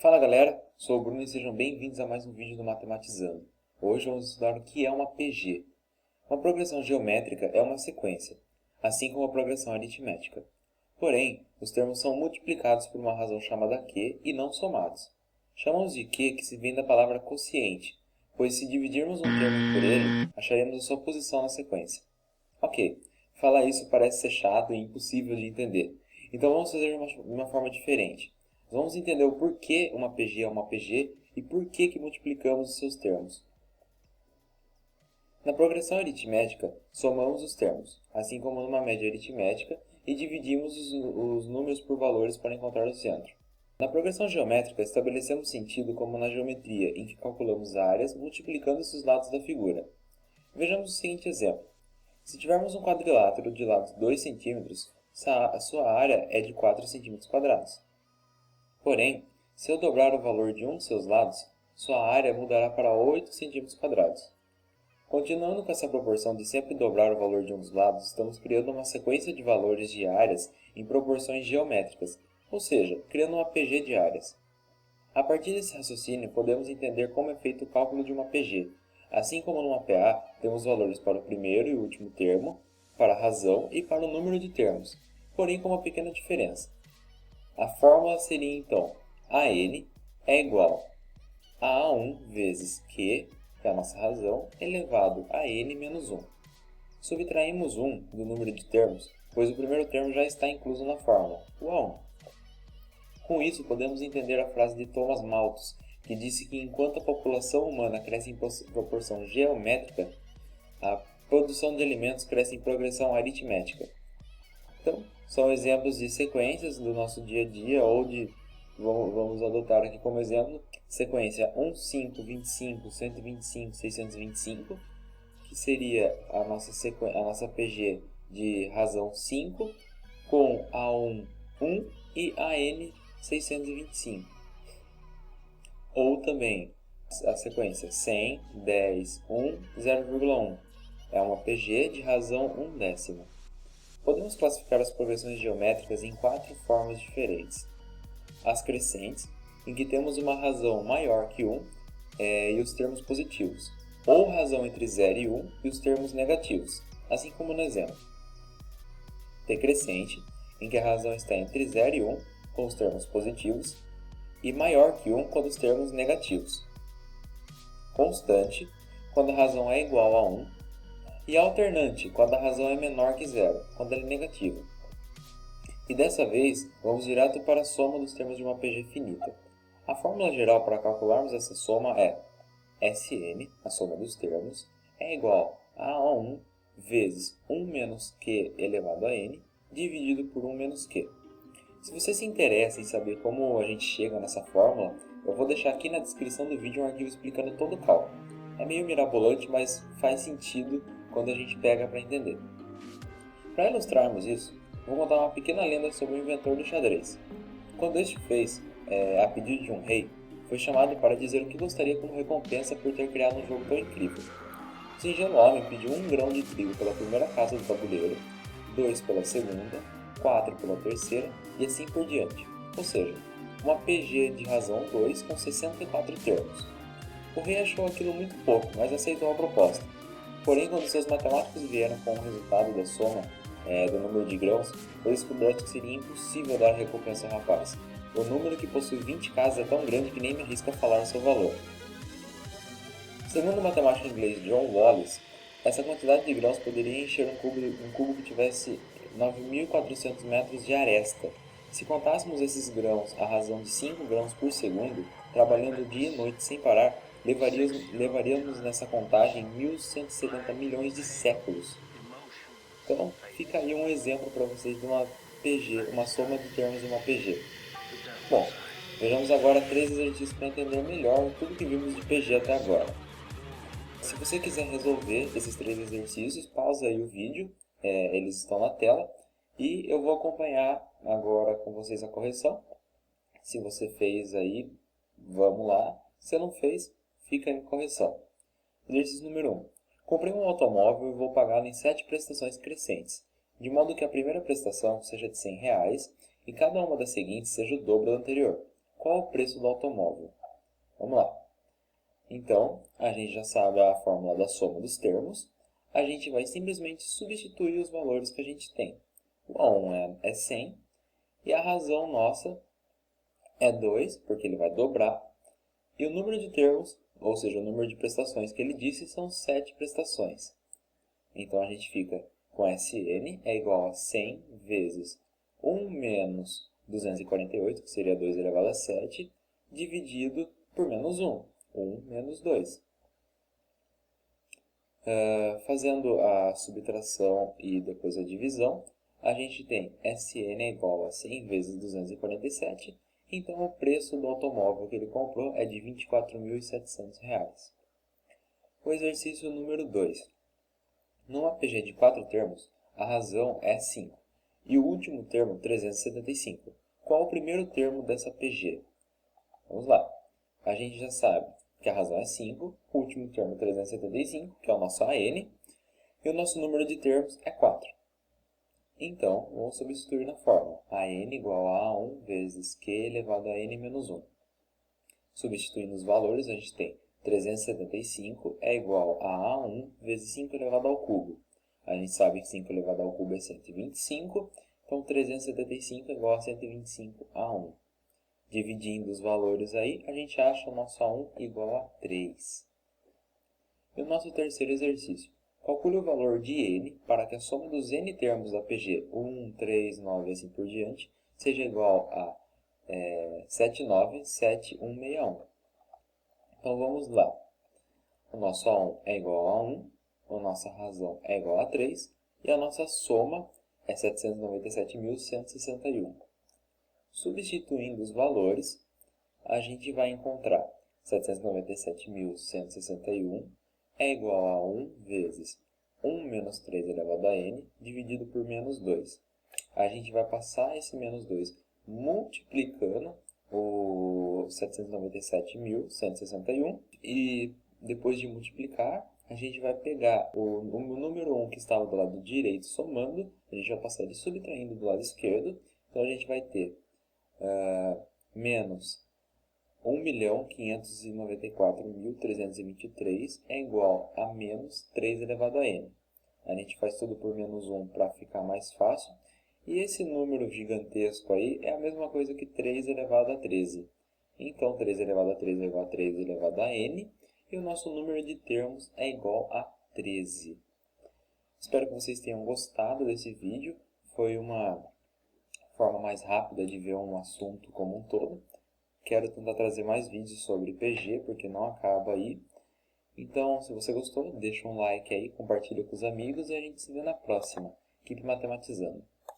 Fala galera, sou o Bruno e sejam bem-vindos a mais um vídeo do Matematizando. Hoje vamos estudar o que é uma PG. Uma progressão geométrica é uma sequência, assim como a progressão aritmética. Porém, os termos são multiplicados por uma razão chamada Q e não somados. Chamamos de Q que se vem da palavra quociente, pois se dividirmos um termo por ele, acharemos a sua posição na sequência. Ok, falar isso parece ser chato e impossível de entender, então vamos fazer de uma forma diferente. Vamos entender o porquê uma PG é uma PG e por que multiplicamos os seus termos. Na progressão aritmética, somamos os termos, assim como numa média aritmética, e dividimos os números por valores para encontrar o centro. Na progressão geométrica, estabelecemos sentido como na geometria, em que calculamos áreas multiplicando os lados da figura. Vejamos o seguinte exemplo. Se tivermos um quadrilátero de lados 2 cm, a sua área é de 4 cm². Porém, se eu dobrar o valor de um de seus lados, sua área mudará para 8 cm². Continuando com essa proporção de sempre dobrar o valor de um dos lados, estamos criando uma sequência de valores de áreas em proporções geométricas, ou seja, criando uma PG de áreas. A partir desse raciocínio, podemos entender como é feito o cálculo de uma PG. Assim como numa PA, temos valores para o primeiro e último termo, para a razão e para o número de termos, porém com uma pequena diferença. A fórmula seria então, AN é igual a A1 vezes Q, que é a nossa razão, elevado a N menos 1. Subtraímos 1 do número de termos, pois o primeiro termo já está incluso na fórmula, o A1. Com isso, podemos entender a frase de Thomas Malthus, que disse que enquanto a população humana cresce em proporção geométrica, a produção de alimentos cresce em progressão aritmética. Então, são exemplos de sequências do nosso dia a dia, ou vamos adotar aqui como exemplo, sequência 1, 5, 25, 125, 625, que seria a nossa PG de razão 5, com A1, 1 e AN, 625. Ou também a sequência 100, 10, 1, 0,1. É uma PG de razão 1/10. Podemos classificar as progressões geométricas em 4 formas diferentes. As crescentes, em que temos uma razão maior que 1 e os termos positivos. Ou razão entre 0 e 1 e os termos negativos, assim como no exemplo. Decrescente, em que a razão está entre 0 e 1 com os termos positivos e maior que 1 com os termos negativos. Constante, quando a razão é igual a 1. E alternante, quando a razão é menor que 0, quando ela é negativa. E dessa vez, vamos direto para a soma dos termos de uma PG finita. A fórmula geral para calcularmos essa soma é Sn, a soma dos termos, é igual a A1 vezes 1 menos Q elevado a N, dividido por 1 menos Q. Se você se interessa em saber como a gente chega nessa fórmula, eu vou deixar aqui na descrição do vídeo um arquivo explicando todo o cálculo. É meio mirabolante, mas faz sentido quando a gente pega para entender. Para ilustrarmos isso, vou contar uma pequena lenda sobre o inventor do xadrez. Quando este fez, a pedido de um rei, foi chamado para dizer o que gostaria como recompensa por ter criado um jogo tão incrível. O singelo homem pediu 1 grão de trigo pela primeira casa do tabuleiro, 2 pela segunda, 4 pela terceira e assim por diante, ou seja, uma PG de razão 2 com 64 termos. O rei achou aquilo muito pouco, mas aceitou a proposta. Porém, quando seus matemáticos vieram com o resultado da soma do número de grãos, foi descoberto que seria impossível dar recompensa ao rapaz. O número que possui 20 casas é tão grande que nem me arrisco a falar seu valor. Segundo o matemático inglês John Wallis, essa quantidade de grãos poderia encher um cubo que tivesse 9.400 metros de aresta. Se contássemos esses grãos à razão de 5 grãos por segundo, trabalhando dia e noite sem parar, levaríamos nessa contagem 1.170 milhões de séculos. Então, fica aí um exemplo para vocês de uma PG, uma soma de termos de uma PG. Bom, vejamos agora 3 exercícios para entender melhor tudo que vimos de PG até agora. Se você quiser resolver esses 3 exercícios, pausa aí o vídeo, eles estão na tela, e eu vou acompanhar agora com vocês a correção. Se você fez aí, vamos lá. Se não fez, fica em correção. Exercício número 1. Comprei um automóvel e vou pagá-lo em 7 prestações crescentes, de modo que a primeira prestação seja de R$ 100 e cada uma das seguintes seja o dobro da anterior. Qual o preço do automóvel? Vamos lá. Então, a gente já sabe a fórmula da soma dos termos. A gente vai simplesmente substituir os valores que a gente tem. O A1 é 100 e a razão nossa é 2, porque ele vai dobrar. E o número de termos, ou seja, o número de prestações que ele disse, são 7 prestações. Então, a gente fica com Sn é igual a 100 vezes 1 menos 248, que seria 2 elevado a 7, dividido por menos 1. 1 menos 2. Fazendo a subtração e depois a divisão, a gente tem Sn é igual a 100 vezes 247, então o preço do automóvel que ele comprou é de R$ 24.700. O exercício número 2. Numa PG de 4 termos, a razão é 5 e o último termo 375. Qual o primeiro termo dessa PG? Vamos lá. A gente já sabe que a razão é 5, o último termo 375, que é o nosso AN, e o nosso número de termos é 4. Então, vamos substituir na fórmula. AN igual a A1 vezes Q elevado a N menos 1. Substituindo os valores, a gente tem 375 é igual a A1 vezes 5 elevado ao cubo. A gente sabe que 5 elevado ao cubo é 125, então 375 é igual a 125 A1. Dividindo os valores aí, a gente acha o nosso A1 igual a 3. E o nosso terceiro exercício. Calcule o valor de N para que a soma dos N termos da PG 1, 3, 9 e assim por diante seja igual a 797161. Então vamos lá. O nosso A1 é igual a 1, a nossa razão é igual a 3 e a nossa soma é 797.161. Substituindo os valores, a gente vai encontrar 797.161 é igual a 1 vezes 1 menos 3 elevado a n, dividido por menos 2. A gente vai passar esse menos 2 multiplicando o 797.161 e depois de multiplicar, a gente vai pegar o número 1 que estava do lado direito somando, a gente vai passar ele subtraindo do lado esquerdo, então a gente vai ter menos 1.594.323 é igual a menos 3 elevado a n. A gente faz tudo por menos 1 para ficar mais fácil. E esse número gigantesco aí é a mesma coisa que 3 elevado a 13. Então, 3 elevado a 13 é igual a 3 elevado a n. E o nosso número de termos é igual a 13. Espero que vocês tenham gostado desse vídeo. Foi uma forma mais rápida de ver um assunto como um todo. Quero tentar trazer mais vídeos sobre PG, porque não acaba aí. Então, se você gostou, deixa um like aí, compartilha com os amigos e a gente se vê na próxima. Keep matematizando!